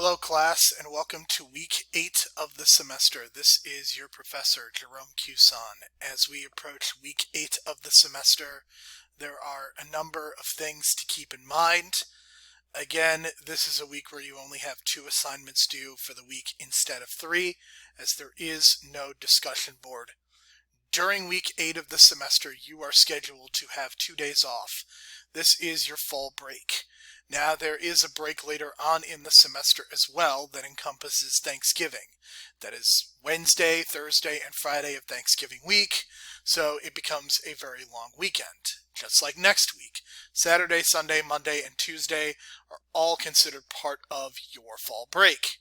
Hello class, and welcome to week 8 of the semester. This is your professor, Jerome Cuson. As we approach week 8 of the semester, there are a number of things to keep in mind. Again, this is a week where you only have 2 assignments due for the week instead of 3, as there is no discussion board. During week 8 of the semester, you are scheduled to have 2 days off. This is your fall break. Now, there is a break later on in the semester as well that encompasses Thanksgiving. That is Wednesday, Thursday, and Friday of Thanksgiving week, so it becomes a very long weekend. Just like next week, Saturday, Sunday, Monday, and Tuesday are all considered part of your fall break.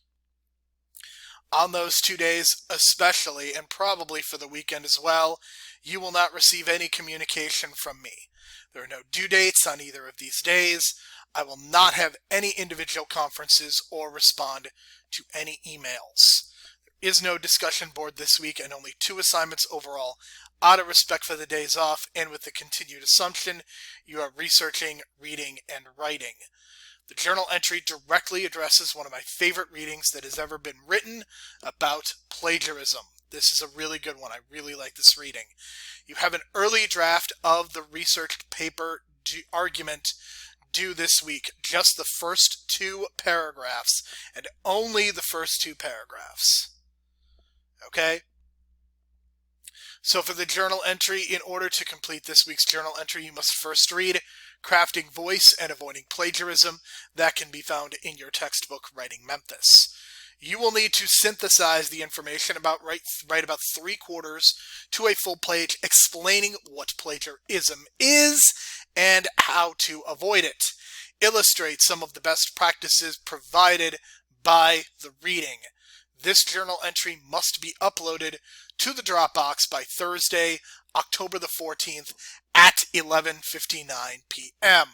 On those 2 days especially, and probably for the weekend as well, you will not receive any communication from me. There are no due dates on either of these days. I will not have any individual conferences or respond to any emails. There is no discussion board this week and only 2 assignments overall, out of respect for the days off and with the continued assumption you are researching, reading, and writing. The journal entry directly addresses one of my favorite readings that has ever been written about plagiarism. This is a really good one. I really like this reading. You have an early draft of the researched paper argument due this week. Just the first 2 paragraphs, and only the first 2 paragraphs. Okay? So for the journal entry, in order to complete this week's journal entry, you must first read Crafting Voice and Avoiding Plagiarism. That can be found in your textbook, Writing Memphis. You will need to synthesize the information about write about 3/4 to a full page explaining what plagiarism is and how to avoid it. Illustrate some of the best practices provided by the reading. This journal entry must be uploaded to the Dropbox by Thursday, October the 14th at 11:59 p.m.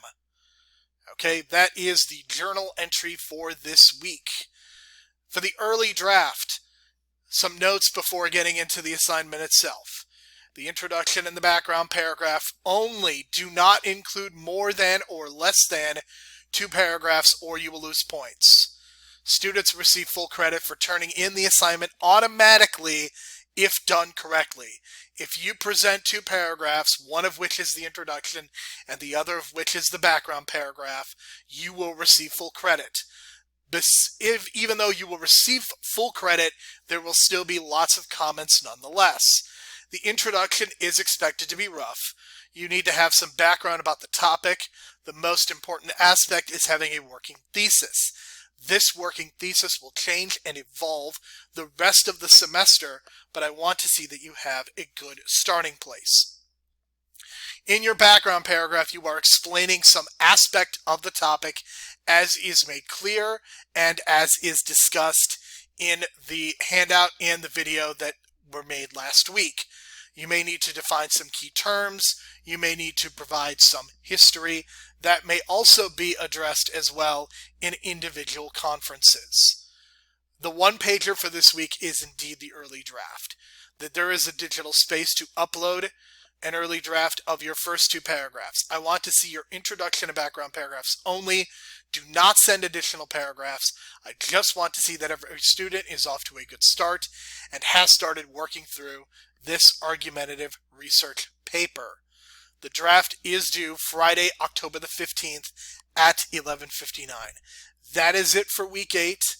Okay, that is the journal entry for this week. For the early draft, some notes before getting into the assignment itself. The introduction and the background paragraph only. Do not include more than or less than 2 paragraphs or you will lose points. Students receive full credit for turning in the assignment automatically if done correctly. If you present 2 paragraphs, one of which is the introduction and the other of which is the background paragraph, you will receive full credit. Even though you will receive full credit, there will still be lots of comments nonetheless. The introduction is expected to be rough. You need to have some background about the topic. The most important aspect is having a working thesis. This working thesis will change and evolve the rest of the semester, but I want to see that you have a good starting place. In your background paragraph, you are explaining some aspect of the topic as is made clear and as is discussed in the handout and the video that were made last week. You may need to define some key terms. You may need to provide some history. That may also be addressed as well in individual conferences. The 1-pager for this week is indeed the early draft. That there is a digital space to upload an early draft of your first 2 paragraphs. I want to see your introduction and background paragraphs only. Do not send additional paragraphs. I just want to see that every student is off to a good start and has started working through this argumentative research paper. The draft is due Friday, October the 15th at 11:59. That is it for week 8.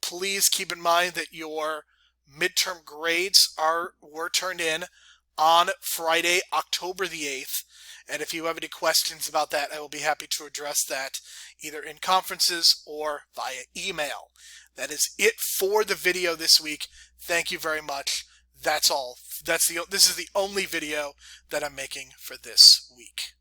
Please keep in mind that your midterm grades were turned in on Friday, October the 8th. And if you have any questions about that, I will be happy to address that either in conferences or via email. That is it for the video this week. Thank you very much. That's all. This is the only video that I'm making for this week.